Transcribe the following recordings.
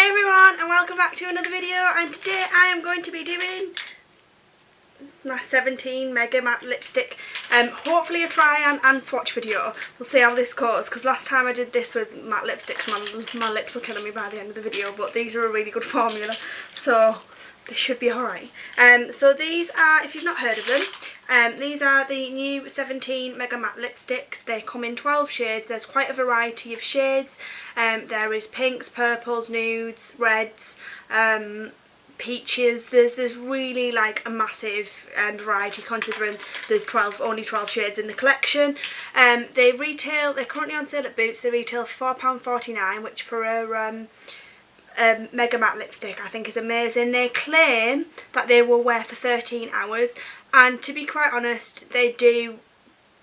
everyone, and welcome back to another video, and today I am going to be doing my 17 Mega Matte lipstick, hopefully a try and swatch video. We'll see how this goes, because last time I did this with matte lipsticks my lips were killing me by the end of the video, but these are a really good formula, so this should be alright. So these are, if you've not heard of them, these are the new 17 Mega Matte lipsticks. They come in 12 shades. There's quite a variety of shades. There is pinks, purples, nudes, reds, peaches. There's really like a massive variety, considering there's only 12 shades in the collection. They're currently on sale at Boots. They retail for £4.49, which for a Mega Matte lipstick I think is amazing. They claim that they will wear for 13 hours, and to be quite honest, they do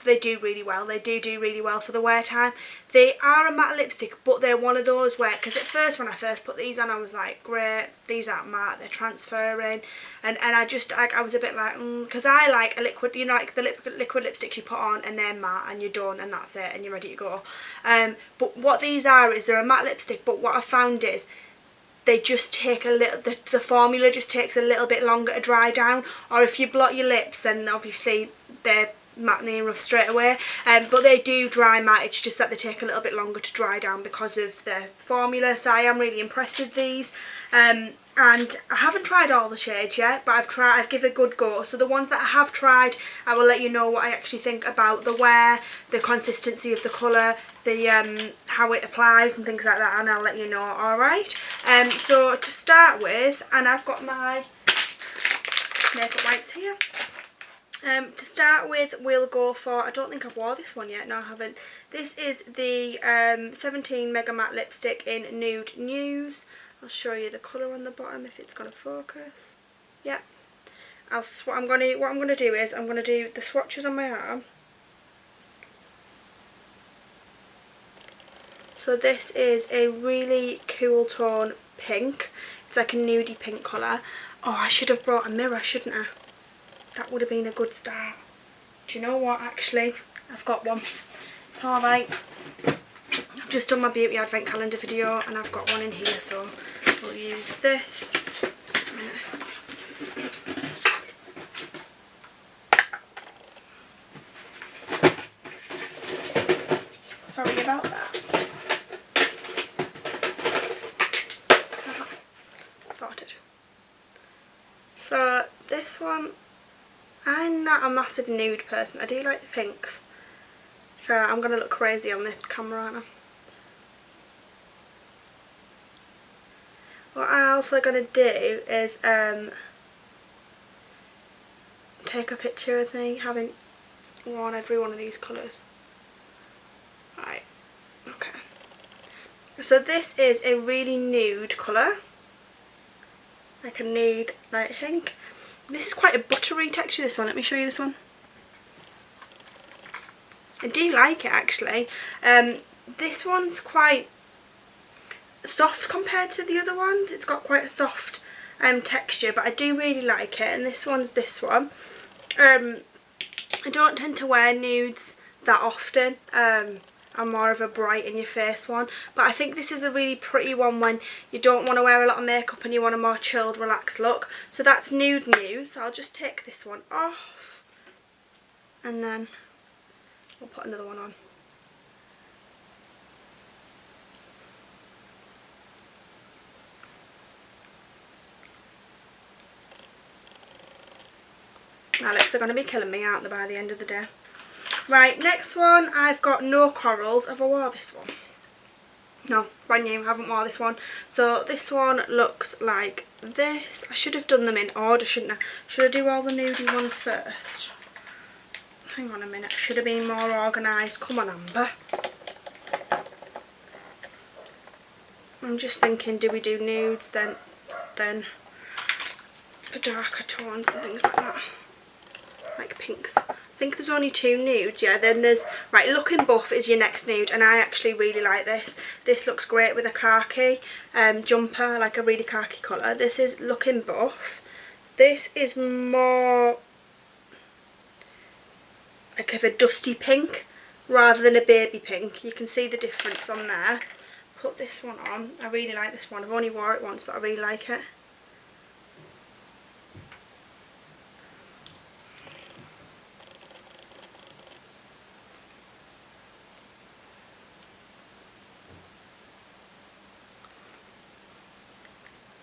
really well. They do really well for the wear time. They are a matte lipstick, but they're one of those where, because at first when I first put these on I was like, great, these aren't matte, they're transferring, and I was a bit like, because I like a liquid, you know, like the liquid lipsticks you put on and they're matte and you're done and that's it and you're ready to go. But what these are is they're a matte lipstick, but what I found is they just take a little, the formula just takes a little bit longer to dry down, or if you blot your lips then obviously they're matte and rough straight away, but they do dry matte. It's just that they take a little bit longer to dry down because of the formula. So I am really impressed with these, and I haven't tried all the shades yet, but I've given a good go. So the ones that I have tried, I will let you know what I actually think about the wear, the consistency of the colour, the how it applies and things like that, and I'll let you know. Alright, so to start with, and I've got my makeup wipes here. To start with, we'll go for, I don't think I've wore this one yet, no I haven't. This is the 17 Mega Matte lipstick in Nude News. I'll show you the colour on the bottom if it's going to focus. Yep. What I'm going to do is I'm going to do the swatches on my arm. So this is a really cool tone pink. It's like a nudie pink colour. Oh, I should have brought a mirror, shouldn't I? That would have been a good start. Do you know what, actually? I've got one. It's alright. I've just done my beauty advent calendar video and I've got one in here, so we'll use this. A minute. Sorry about that. Sorted. So this one, I'm not a massive nude person. I do like the pinks. So I'm going to look crazy on the camera, aren't I? What I'm also going to do is take a picture with me having worn every one of these colours. Right, okay. So this is a really nude colour. Like a nude light pink. This is quite a buttery texture, this one. Let me show you this one. I do like it, actually. This one's quite soft compared to the other ones. It's got quite a soft texture, but I do really like it. And this one's this one. I don't tend to wear nudes that often. I'm more of a bright in your face one, but I think this is a really pretty one when you don't want to wear a lot of makeup and you want a more chilled, relaxed look. So that's Nude News. So I'll just take this one off and then we'll put another one on. My lips are going to be killing me, aren't they, by the end of the day? Right, next one, I've got No Corals. Have I wore this one? No, brand new, haven't wore this one. So this one looks like this. I should have done them in order, shouldn't I? Should I do all the nudie ones first? Hang on a minute, I should have been more organised. Come on, Amber. I'm just thinking, do we do nudes, then the darker tones and things like that? Like pinks. I think there's only two nudes, yeah. Then there's, right, Looking Buff is your next nude, and I actually really like this. This looks great with a khaki jumper, like a really khaki colour. This is Looking Buff. This is more like of a dusty pink rather than a baby pink. You can see the difference on there. put this one on. I really like this one. I've only wore it once, but I really like it.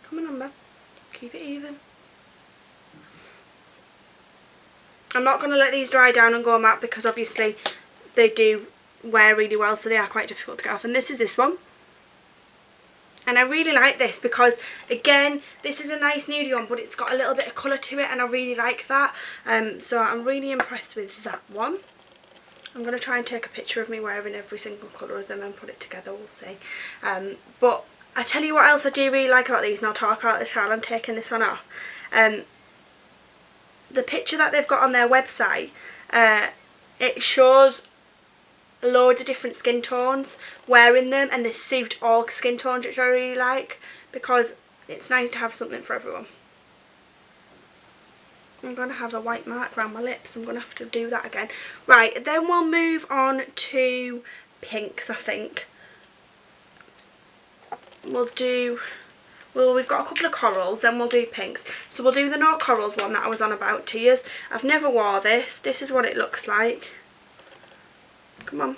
Come on, Amber. Keep it even. I'm not going to let these dry down and go matte because obviously they do wear really well, so they are quite difficult to get off. And this is this one. And I really like this because, again, this is a nice nudie one, but it's got a little bit of colour to it, and I really like that. So I'm really impressed with that one. I'm going to try and take a picture of me wearing every single colour of them and put it together, we'll see. But I tell you what else I do really like about these, and I'll talk about this while I'm taking this one off. The picture that they've got on their website, it shows loads of different skin tones wearing them, and they suit all skin tones, which I really like because it's nice to have something for everyone. I'm going to have a white mark around my lips. I'm going to have to do that again. Right, then we'll move on to pinks, I think. Well, we've got a couple of corals, then we'll do pinks. So we'll do the no corals one that I was on about to you. I've never wore this. This is what it looks like. Come on.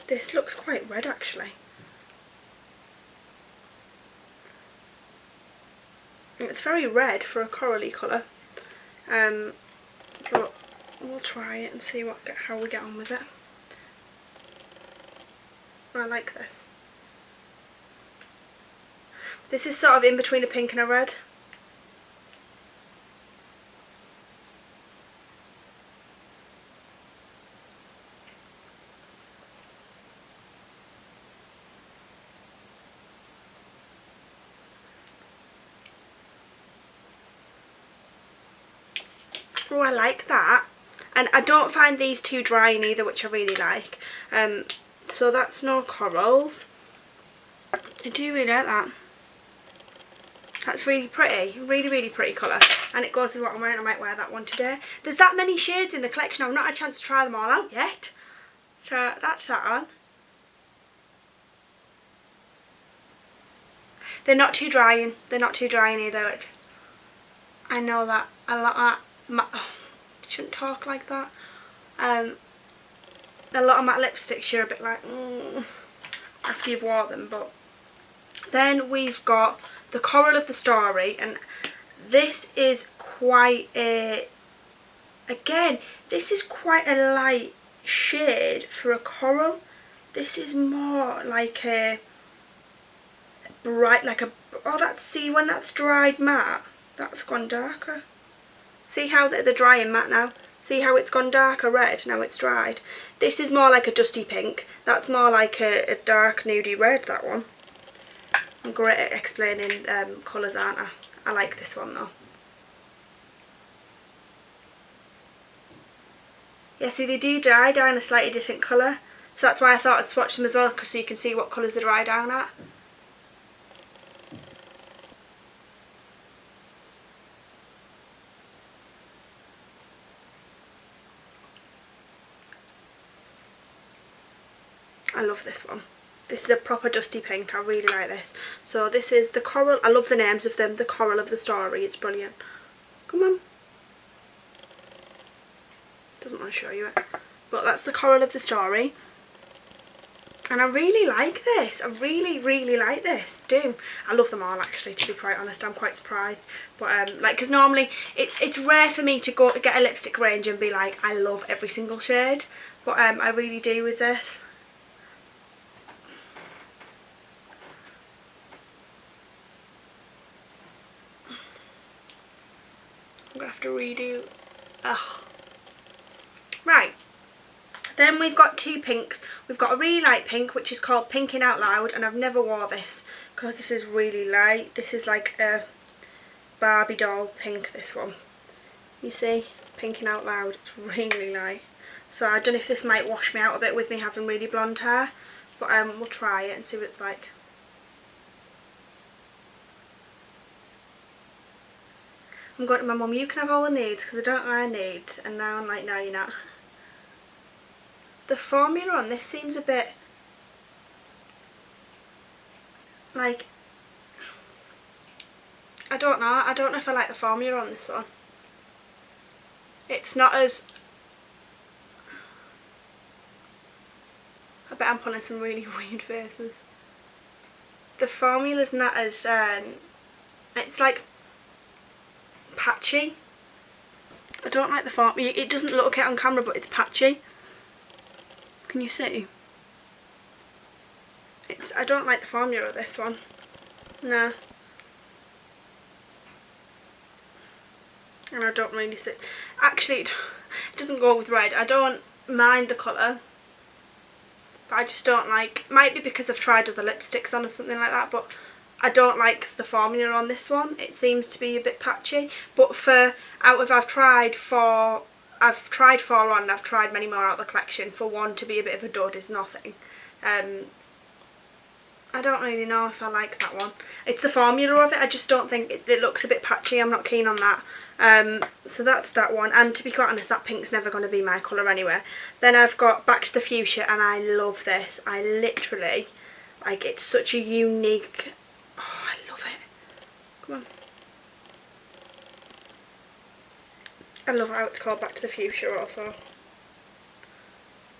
This looks quite red actually. It's very red for a corally colour. But we'll try it and see how we get on with it. I like this. This is sort of in between a pink and a red. Oh, I like that. And I don't find these too drying either, which I really like. So that's no corals. I do really like that. That's really pretty. Really, really pretty colour. And it goes with what I'm wearing. I might wear that one today. There's that many shades in the collection. I've not had a chance to try them all out yet. So that's that on. They're not too drying. They're not too drying either. I know that a lot of shouldn't talk like that. A lot of matte lipsticks you're a bit like after you've worn them. But then we've got the Coral of the Story, and this is quite a, again, this is quite a light shade for a coral. This is more like a bright, like a, oh, that's, see, when that's dried matte, that's gone darker. See how they're drying matte now? See how it's gone darker red, now it's dried. This is more like a dusty pink. That's more like a dark nudie red, that one. I'm great at explaining colours, aren't I? I like this one though. Yeah, see, they do dry down a slightly different colour. So that's why I thought I'd swatch them as well, so you can see what colours they dry down at. I love this one. This is a proper dusty pink. I really like this. So this is the Coral. I love the names of them. The Coral of the Story. It's brilliant. Come on. Doesn't want to show you it. But that's the Coral of the Story. And I really like this. I really, really like this. I love them all actually, to be quite honest. I'm quite surprised. But like, because normally it's rare for me to go to get a lipstick range and be like, I love every single shade. But I really do with this. I'm going to have to redo. Ugh. Right. Then we've got two pinks. We've got a really light pink, which is called Pinking Out Loud, and I've never wore this because this is really light. This is like a Barbie doll pink, this one. You see? Pinking Out Loud. It's really light. So I don't know if this might wash me out a bit with me having really blonde hair, but we'll try it and see what it's like. I'm going to my mum, you can have all the nudes because I don't wear nudes, and now I'm like, no, you're not. The formula on this seems a bit like, I don't know if I like the formula on this one. It's not as, I bet I'm pulling some really weird faces. The formula's not as, it's like patchy. I don't like the formula. It doesn't look okay on camera, but it's patchy. Can you see? I don't like the formula of this one. No. And I don't really see. Actually, it doesn't go with red. I don't mind the colour, but I just don't like. Might be because I've tried other lipsticks on or something like that, but I don't like the formula on this one. It seems to be a bit patchy. But I've tried 4 on, and I've tried many more out of the collection. For one to be a bit of a dud is nothing. I don't really know if I like that one. It's the formula of it. I just don't think it looks a bit patchy. I'm not keen on that. So that's that one. And to be quite honest, that pink's never going to be my colour anyway. Then I've got Back to the Fuchsia, and I love this. I literally, like, it's such a unique, oh, I love it. Come on. I love how it's called Back to the Fuchsia also.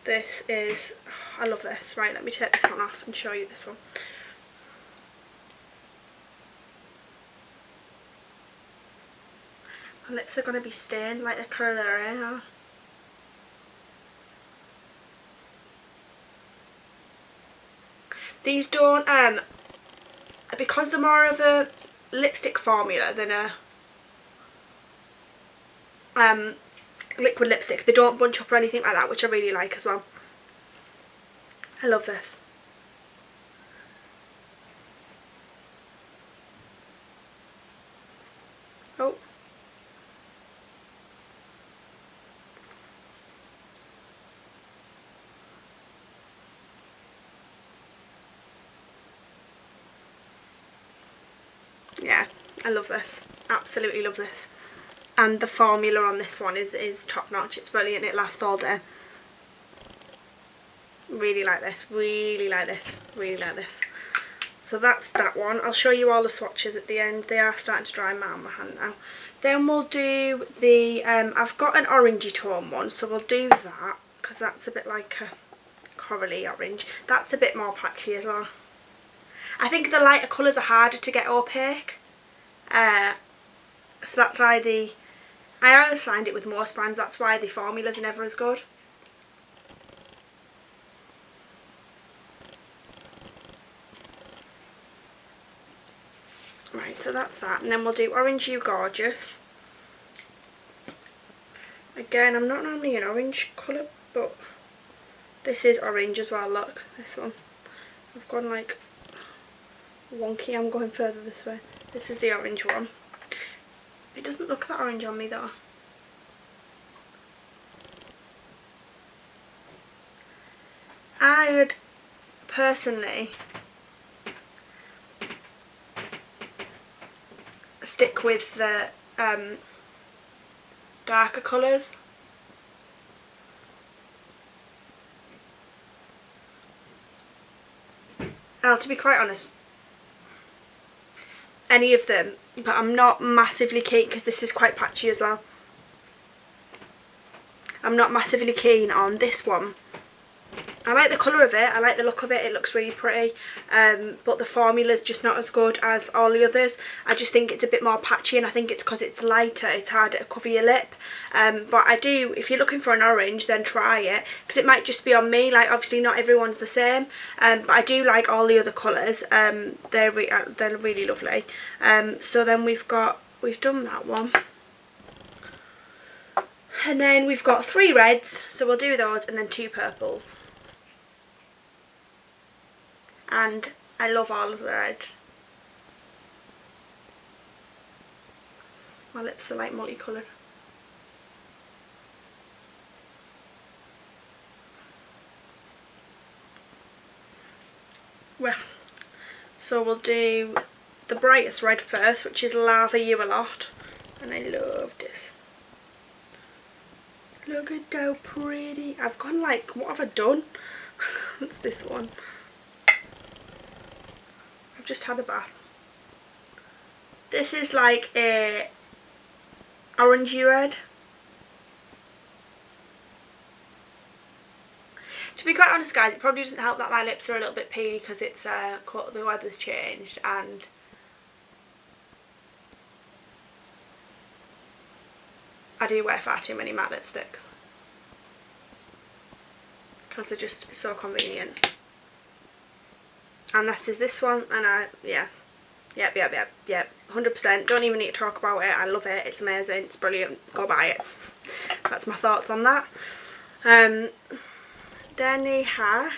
This is, oh, I love this. Right, let me take this one off and show you this one. My lips are going to be stained like the colour of their hair. These don't, because they're more of a lipstick formula than a liquid lipstick, they don't bunch up or anything like that, which I really like as well. I love this. Oh. Yeah, I love this. Absolutely love this. And the formula on this one is top notch. It's brilliant. It lasts all day. Really like this. Really like this. Really like this. So that's that one. I'll show you all the swatches at the end. They are starting to dry out on my hand now. Then we'll do the, I've got an orangey tone one, so we'll do that, because that's a bit like a corally orange. That's a bit more patchy as well. I think the lighter colours are harder to get opaque. So that's why I always find it with most brands, that's why the formulas are never as good. Right, so that's that. And then we'll do Orange You Gorgeous. Again, I'm not normally an orange colour, but this is orange as well, look, this one. I've gone like wonky, I'm going further this way. This is the orange one. It doesn't look that orange on me though. I would personally stick with the darker colours. Now, to be quite honest, any of them, but I'm not massively keen, because this is quite patchy as well. I'm not massively keen on this one. I like the colour of it, I like the look of it, it looks really pretty, but the formula's just not as good as all the others. I just think it's a bit more patchy, and I think it's because it's lighter, it's harder to cover your lip. But I do, if you're looking for an orange, then try it, because it might just be on me, like obviously not everyone's the same, but I do like all the other colours. They're really lovely. So then we've done that one. And then we've got 3 reds, so we'll do those, and then 2 purples. And I love all of the red. My lips are like multicoloured. Well, so we'll do the brightest red first, which is Lava You A Lot. And I love this. Look at how pretty. I've gone like, what have I done? It's this one. I've just had a bath. This is like a orangey red. To be quite honest guys, it probably doesn't help that my lips are a little bit peely because it's the weather's changed, and I do wear far too many matte lipsticks because they're just so convenient. And this is this one, and yep, 100%. Don't even need to talk about it. I love it. It's amazing. It's brilliant. Go buy it. That's my thoughts on that. Then they have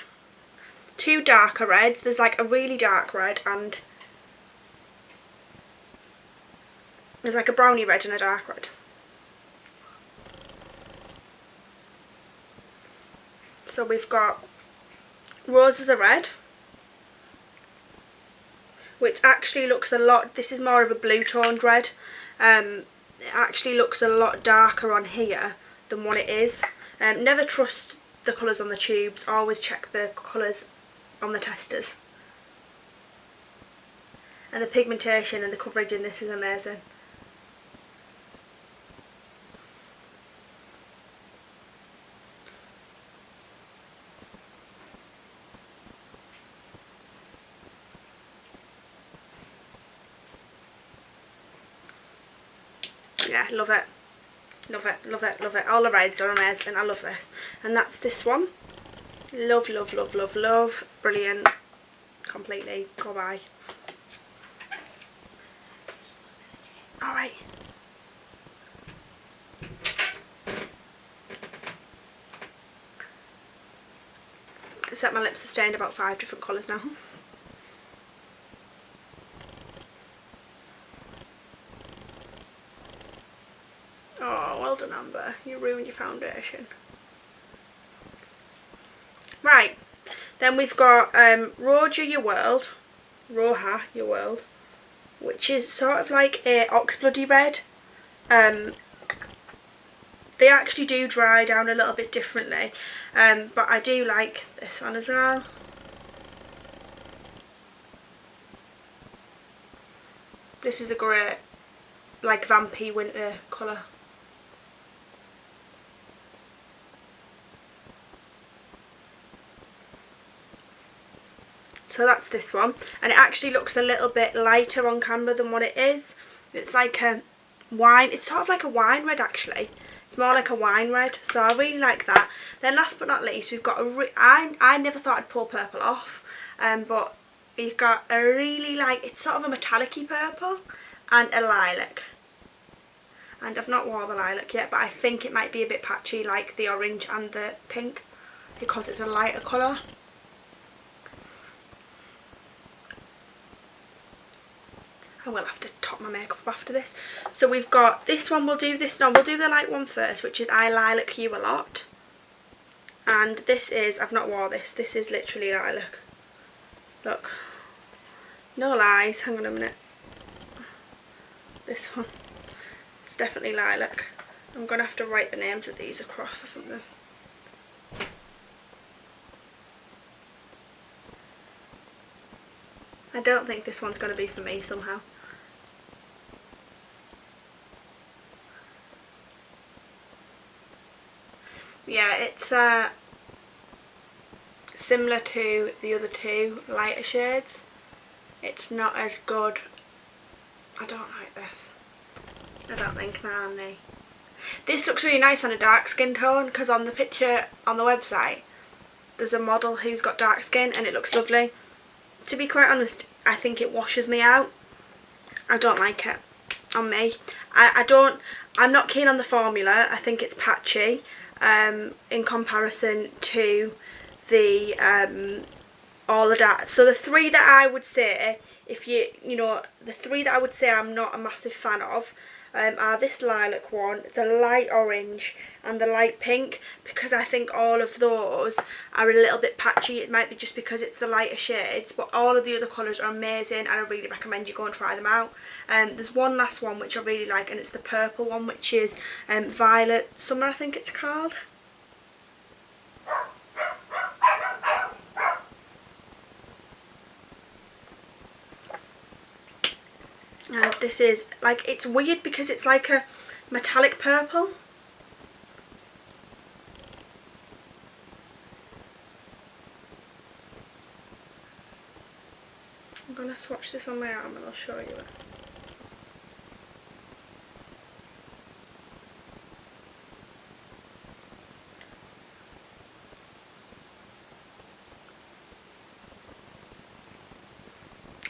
two darker reds. There's like a really dark red, and there's like a brownie red and a dark red. So we've got Roses of Red, which actually looks a lot, this is more of a blue toned red. It actually looks a lot darker on here than what it is. Never trust the colours on the tubes, always check the colours on the testers. And the pigmentation and the coverage in this is amazing. Yeah, love it. Love it, love it, love it. All the reds are amazing. I love this. And that's this one. Love, love, love, love, love. Brilliant. Completely. Go buy. Alright. Except my lips are stained about 5 different colours now. Oh, well done Amber, you ruined your foundation. Right, then we've got Roja Your World, Roja Your World, which is sort of like a oxbloody red. They actually do dry down a little bit differently, but I do like this one as well. This is a great, like, vampy winter colour. So that's this one, and it actually looks a little bit lighter on camera than what it is. It's like a wine, it's sort of like a wine red actually. It's more like a wine red, so I really like that. Then last but not least, we've got I never thought I'd pull purple off, but we've got a really, like, it's sort of a metallic-y purple and a lilac. And I've not worn the lilac yet, but I think it might be a bit patchy like the orange and the pink because it's a lighter colour. I will have to top my makeup up after this. So we've got this one, we'll do this, no, we'll do the light one first, which is I Lilac You A Lot. And this is, I've not worn this, this is literally lilac. Look. No lies, hang on a minute. This one. It's definitely lilac. I'm going to have to write the names of these across or something. I don't think this one's going to be for me somehow. Yeah, it's similar to the other two lighter shades. It's not as good. I don't like this. I don't think, nah, me. This looks really nice on a dark skin tone, because on the picture on the website there's a model who's got dark skin and it looks lovely. To be quite honest, I think it washes me out. I don't like it on me. I'm not keen on the formula. I think it's patchy in comparison to the all of that. So the three that I would say, if you know, the three that I would say I'm not a massive fan of are this lilac one, the light orange and the light pink, because I think all of those are a little bit patchy. It might be just because it's the lighter shades, but all of the other colours are amazing and I really recommend you go and try them out. There's one last one which I really like, and it's the purple one, which is Violet Summer, I think it's called. And this is like, it's weird because it's like a metallic purple. I'm going to swatch this on my arm and I'll show you it.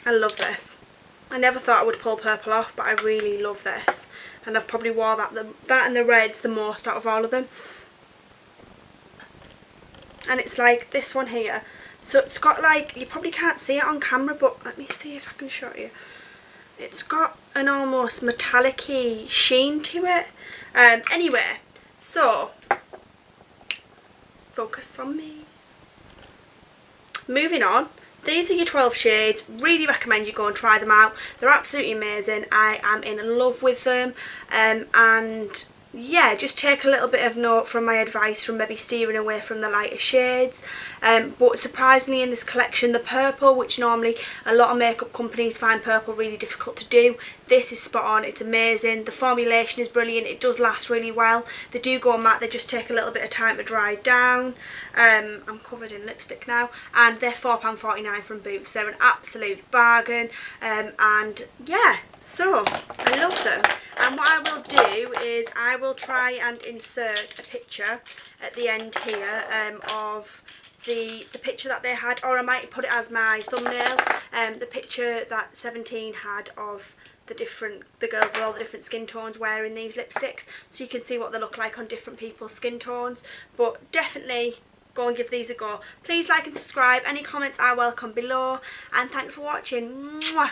I love this. I never thought I would pull purple off, but I really love this. And I've probably wore that and the reds the most out of all of them. And it's like this one here. So it's got like, you probably can't see it on camera, but let me see if I can show you. It's got an almost metallic-y sheen to it. Anyway, so focus on me. Moving on. These are your 12 shades. Really recommend you go and try them out. They're absolutely amazing. I am in love with them. And yeah, just take a little bit of note from my advice from maybe steering away from the lighter shades. But surprisingly in this collection, the purple, which normally a lot of makeup companies find purple really difficult to do, this is spot on. It's amazing. The formulation is brilliant. It does last really well. They do go matte. They just take a little bit of time to dry down. I'm covered in lipstick now, and they're £4.49 from Boots. They're an absolute bargain. And yeah, so I love them. And what I will do is I will try and insert a picture at the end here of the picture that they had, or I might put it as my thumbnail, the picture that 17 had of the girls with all the different skin tones wearing these lipsticks, so you can see what they look like on different people's skin tones. But definitely go and give these a go. Please like and subscribe. Any comments are welcome below, and thanks for watching. Mwah!